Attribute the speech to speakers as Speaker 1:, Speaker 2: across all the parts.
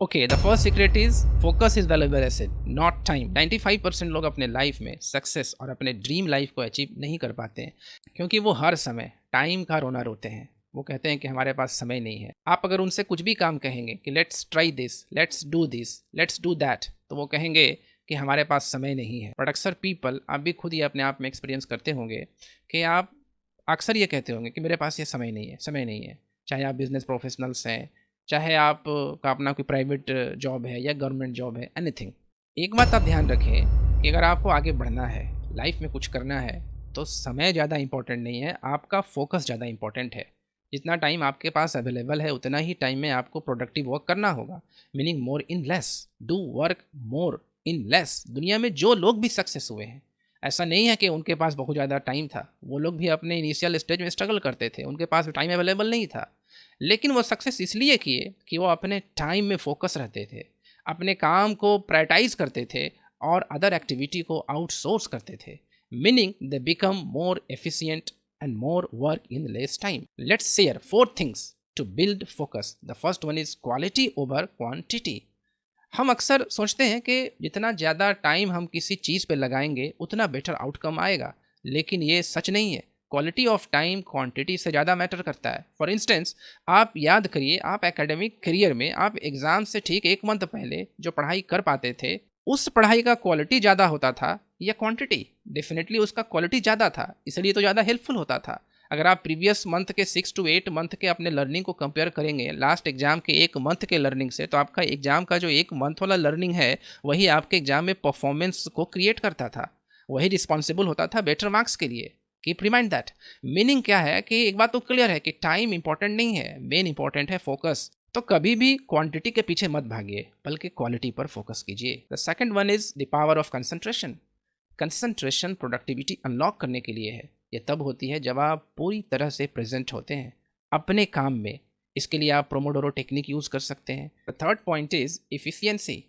Speaker 1: Okay, the first secret is focus is valuable asset, not time. 95% लोग अपने life में success और अपने ड्रीम लाइफ को अचीव नहीं कर पाते हैं क्योंकि वो हर समय टाइम का रोना रोते हैं। वो कहते हैं कि हमारे पास समय नहीं है। आप अगर उनसे कुछ भी काम कहेंगे कि let's try this, let's do that, तो वो कहेंगे कि हमारे पास समय नहीं है। बट अक्सर पीपल, आप भी खुद ही अपने आप में एक्सपीरियंस करते होंगे कि आप अक्सर ये कहते होंगे कि मेरे पास ये समय नहीं है, समय नहीं है। चाहे आप बिजनेस प्रोफेशनल्स हैं, चाहे आप का अपना कोई प्राइवेट जॉब है या गवर्नमेंट जॉब है, एनीथिंग। एक बात आप ध्यान रखें कि अगर आपको आगे बढ़ना है, लाइफ में कुछ करना है, तो समय ज़्यादा इंपॉर्टेंट नहीं है, आपका फोकस ज़्यादा इंपॉर्टेंट है। जितना टाइम आपके पास अवेलेबल है उतना ही टाइम में आपको प्रोडक्टिव वर्क करना होगा। Meaning more in less, do work more in less. दुनिया में जो लोग भी सक्सेस हुए हैं, ऐसा नहीं है कि उनके पास बहुत ज़्यादा टाइम था। वो लोग भी अपने इनिशियल स्टेज में स्ट्रगल करते थे, उनके पास टाइम अवेलेबल नहीं था, लेकिन वो सक्सेस इसलिए किए कि वो अपने टाइम में फोकस रहते थे, अपने काम को प्रायोरिटाइज करते थे और अदर एक्टिविटी को आउटसोर्स करते थे। Meaning they become more efficient and more work in less time. Let's share 4 things to build focus. The first one is quality over quantity. हम अक्सर सोचते हैं कि जितना ज़्यादा टाइम हम किसी चीज़ पे लगाएंगे उतना बेटर आउटकम आएगा, लेकिन ये सच नहीं है। क्वालिटी ऑफ टाइम क्वांटिटी से ज़्यादा मैटर करता है। फॉर इंस्टेंस, आप याद करिए, आप एकेडमिक करियर में आप एग्ज़ाम से ठीक 1 मंथ पहले जो पढ़ाई कर पाते थे, उस पढ़ाई का क्वालिटी ज़्यादा होता था या क्वांटिटी? डेफिनेटली उसका क्वालिटी ज़्यादा था, इसलिए तो ज़्यादा हेल्पफुल होता था। अगर आप प्रीवियस मंथ के 6 to 8 मंथ के अपने लर्निंग को कंपेयर करेंगे लास्ट एग्जाम के 1 मंथ के लर्निंग से, तो आपका एग्जाम का जो 1 मंथ वाला लर्निंग है, वही आपके एग्जाम में परफॉर्मेंस को क्रिएट करता था, वही रिस्पॉन्सिबल होता था बेटर मार्क्स के लिए। Keep remind that. मीनिंग क्या है कि एक बात तो क्लियर है कि टाइम इंपॉर्टेंट नहीं है, मेन इंपॉर्टेंट है फोकस। तो कभी भी क्वांटिटी के पीछे मत भागिए, बल्कि क्वालिटी पर फोकस कीजिए। The second one is the power of concentration. Concentration productivity unlock करने के लिए है। ये तब होती है जब आप पूरी तरह से प्रेजेंट होते हैं अपने काम में। इसके लिए आप प्रोमोडोरो टेक्निक यूज़ कर सकते हैं। The third point is efficiency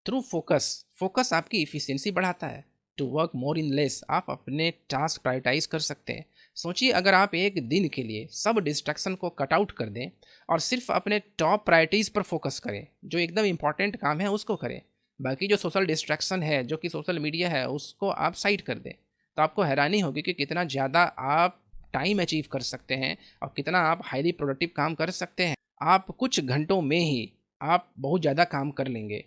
Speaker 1: through focus. Focus आपकी इफिशियंसी बढ़ाता है। To work more in less, आप अपने टास्क प्रायोरिटाइज कर सकते हैं। सोचिए, अगर आप एक दिन के लिए सब डिस्ट्रैक्शन को कट आउट कर दें और सिर्फ अपने टॉप प्रायोरिटीज़ पर फोकस करें, जो एकदम इंपॉर्टेंट काम है उसको करें, बाकी जो सोशल डिस्ट्रैक्शन है, जो कि सोशल मीडिया है, उसको आप साइड कर दें, तो आपको हैरानी होगी कि कितना ज़्यादा आप टाइम अचीव कर सकते हैं और कितना आप हाईली प्रोडक्टिव काम कर सकते हैं। आप कुछ घंटों में ही आप बहुत ज़्यादा काम कर लेंगे।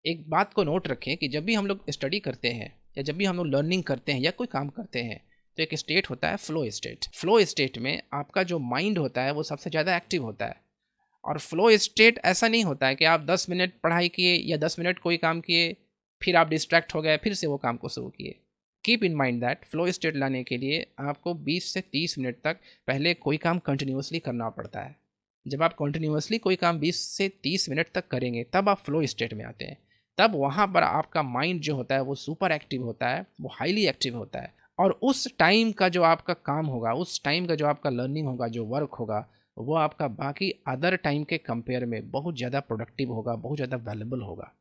Speaker 1: एक बात को नोट रखें कि जब भी हम लोग स्टडी करते हैं या जब भी हम लोग लर्निंग करते हैं या कोई काम करते हैं, तो एक स्टेट होता है फ्लो स्टेट। फ्लो स्टेट में आपका जो माइंड होता है वो सबसे ज़्यादा एक्टिव होता है। और फ्लो स्टेट ऐसा नहीं होता है कि आप 10 मिनट पढ़ाई किए या 10 मिनट कोई काम किए, फिर आप डिस्ट्रैक्ट हो गए, फिर से वो काम को शुरू किए। Keep in mind that flow state लाने के लिए आपको 20 से 30 मिनट तक पहले कोई काम कंटिन्यूसली करना पड़ता है। जब आप कंटिन्यूसली कोई काम 20 से 30 मिनट तक करेंगे, तब आप फ्लो स्टेट में आते हैं। तब वहाँ पर आपका माइंड जो होता है वो सुपर एक्टिव होता है, वो हाईली एक्टिव होता है। और उस टाइम का जो आपका काम होगा, उस टाइम का जो आपका लर्निंग होगा, जो वर्क होगा, वो आपका बाकी अदर टाइम के कंपेयर में बहुत ज़्यादा प्रोडक्टिव होगा, बहुत ज़्यादा वैल्यूबल होगा।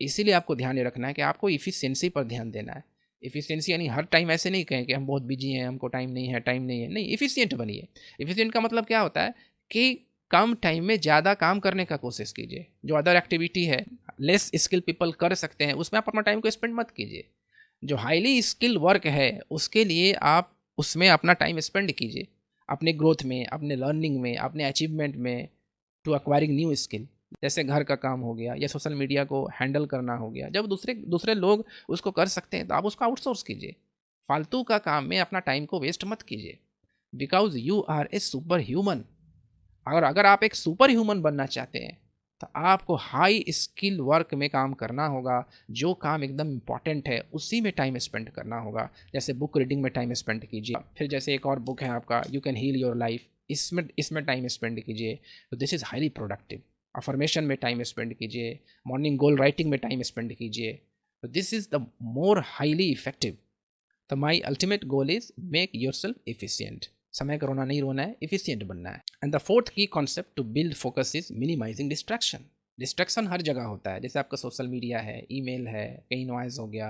Speaker 1: इसीलिए आपको ध्यान ये रखना है कि आपको इफ़िशियंसी पर ध्यान देना है। इफ़िशियंसी यानी हर टाइम ऐसे नहीं कहें कि हम बहुत बिजी हैं, हमको टाइम नहीं है, टाइम नहीं है। नहीं, इफ़िशिएंट बनिए। इफ़िशिएंट का मतलब क्या होता है कि कम टाइम में ज़्यादा काम करने का कोशिश कीजिए। जो अदर एक्टिविटी है, लेस स्किल पीपल कर सकते हैं, उसमें आप अपना टाइम को स्पेंड मत कीजिए। जो हाईली स्किल वर्क है, उसके लिए आप उसमें अपना टाइम स्पेंड कीजिए। अपने ग्रोथ में, अपने लर्निंग में, अपने अचीवमेंट में, टू एक्वायरिंग न्यू स्किल। जैसे घर का काम हो गया या सोशल मीडिया को हैंडल करना हो गया, जब दूसरे दूसरे लोग उसको कर सकते हैं तो आप उसको आउटसोर्स कीजिए। फालतू का काम में अपना टाइम को वेस्ट मत कीजिए, because you are a superhuman. और अगर आप एक सुपर ह्यूमन बनना चाहते हैं, तो आपको हाई स्किल वर्क में काम करना होगा। जो काम एकदम इंपॉर्टेंट है उसी में टाइम स्पेंड करना होगा। जैसे बुक रीडिंग में टाइम स्पेंड कीजिए। फिर जैसे एक और बुक है आपका, you can heal your life, इसमें टाइम स्पेंड कीजिए। तो this is highly productive. Affirmation में टाइम स्पेंड कीजिए, मॉर्निंग गोल राइटिंग में टाइम स्पेंड कीजिए। तो this is the more highly effective. तो my ultimate goal is make yourself efficient. समय का रोना नहीं रोना है, इफिशियंट बनना है। एंड द फोर्थ की concept to build focus is minimising distraction. Distraction हर जगह होता है। जैसे आपका सोशल मीडिया है, ईमेल है, कहीं नॉइज़ हो गया।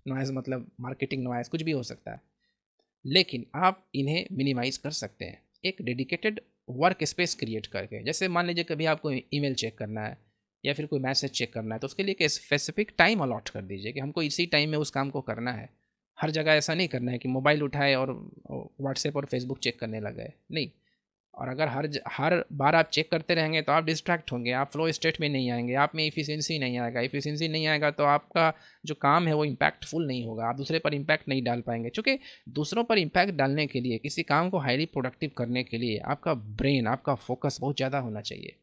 Speaker 1: नॉइज़ मतलब मार्केटिंग नॉइज़, कुछ भी हो सकता है। लेकिन आप इन्हें मिनिमाइज कर सकते हैं एक डेडिकेटेड वर्क स्पेस क्रिएट करके। जैसे मान लीजिए कभी आपको ईमेल चेक करना है, या फिर कोई मैसेज चेक करना है, तो उसके लिए एक स्पेसिफिक टाइम अलॉट कर दीजिए कि हमको इसी टाइम में उस काम को करना है। हर जगह ऐसा नहीं करना है कि मोबाइल उठाए और व्हाट्सएप और फेसबुक चेक करने लग गए, नहीं। और अगर हर बार आप चेक करते रहेंगे तो आप डिस्ट्रैक्ट होंगे, आप फ्लो स्टेट में नहीं आएंगे, आप में इफ़िशियंसी नहीं आएगा। इफ़िशियंसी नहीं आएगा तो आपका जो काम है वो इम्पैक्टफुल नहीं होगा, आप दूसरे पर इम्पैक्ट नहीं डाल पाएंगे। चूँकि दूसरों पर इम्पैक्ट डालने के लिए, किसी काम को हाईली प्रोडक्टिव करने के लिए आपका ब्रेन, आपका फोकस बहुत ज़्यादा होना चाहिए।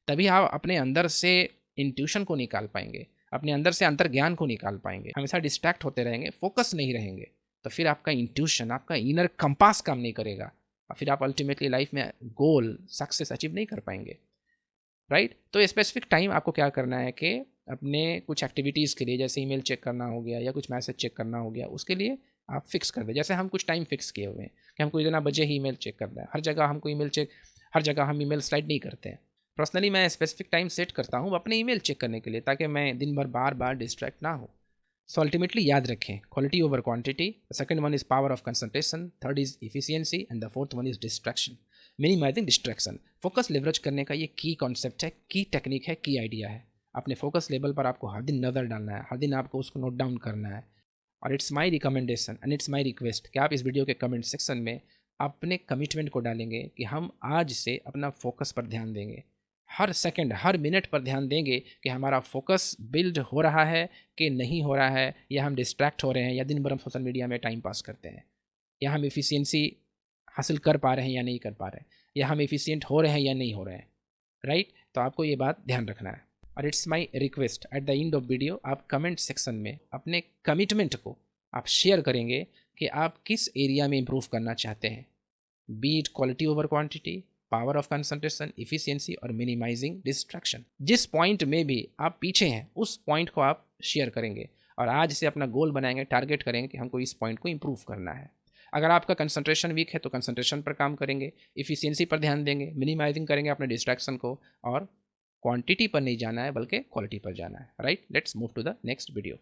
Speaker 1: तभी आप अपने अंदर से इंट्यूशन को निकाल पाएंगे, अपने अंदर से अंतर्ज्ञान को निकाल पाएंगे। हमेशा डिस्ट्रैक्ट होते रहेंगे, फोकस नहीं रहेंगे, तो फिर आपका इंट्यूशन, आपका इनर कंपास काम नहीं करेगा, और फिर आप अल्टीमेटली लाइफ में गोल, सक्सेस अचीव नहीं कर पाएंगे, राइट। तो स्पेसिफिक टाइम आपको क्या करना है कि अपने कुछ एक्टिविटीज़ के लिए, जैसे ईमेल चेक करना हो गया या कुछ मैसेज चेक करना हो गया, उसके लिए आप फिक्स कर दें। जैसे हम कुछ टाइम फिक्स किए हुए हैं कि हमको इतना बजे ही ईमेल चेक करना है। हर जगह हमको ईमेल चेक, हर जगह हम ईमेल स्लाइड नहीं करते हैं। पर्सनली मैं स्पेसिफिक टाइम सेट करता हूँ अपने ईमेल चेक करने के लिए, ताकि मैं दिन भर बार बार डिस्ट्रैक्ट ना हो। सो अल्टीमेटली याद रखें, quality over quantity. The second one is power of concentration, third is efficiency, and the fourth one is distraction, minimising distraction. Focus leverage करने का ये की कॉन्सेप्ट है, की टेक्निक है, की आइडिया है। अपने फोकस लेवल पर आपको हर दिन नज़र डालना है, हर दिन आपको उसको नोट डाउन करना है। और it's my recommendation and it's my request कि आप इस वीडियो के कमेंट सेक्शन में अपने कमिटमेंट को डालेंगे कि हम आज से अपना फोकस पर ध्यान देंगे। हर सेकंड, हर मिनट पर ध्यान देंगे कि हमारा फोकस बिल्ड हो रहा है कि नहीं हो रहा है, या हम डिस्ट्रैक्ट हो रहे हैं, या दिन भर हम सोशल मीडिया में टाइम पास करते हैं, या हम इफ़िशियंसी हासिल कर पा रहे हैं या नहीं कर पा रहे हैं, या हम इफ़िशियंट हो रहे हैं या नहीं हो रहे हैं, राइट। तो आपको ये बात ध्यान रखना है। और it's my request, at the end of video आप कमेंट सेक्शन में अपने कमिटमेंट को आप शेयर करेंगे कि आप किस एरिया में इम्प्रूव करना चाहते हैं, beat quality over quantity, power of concentration, efficiency और मिनिमाइजिंग डिस्ट्रैक्शन। जिस पॉइंट में भी आप पीछे हैं उस पॉइंट को आप शेयर करेंगे, और आज से अपना गोल बनाएंगे, टारगेट करेंगे कि हमको इस पॉइंट को इम्प्रूव करना है। अगर आपका कंसंट्रेशन वीक है तो कंसंट्रेशन पर काम करेंगे, इफिशियंसी पर ध्यान देंगे, मिनिमाइजिंग करेंगे अपने डिस्ट्रैक्शन को, और क्वांटिटी पर नहीं जाना है बल्कि क्वालिटी पर जाना है, right. Let's move to the next video.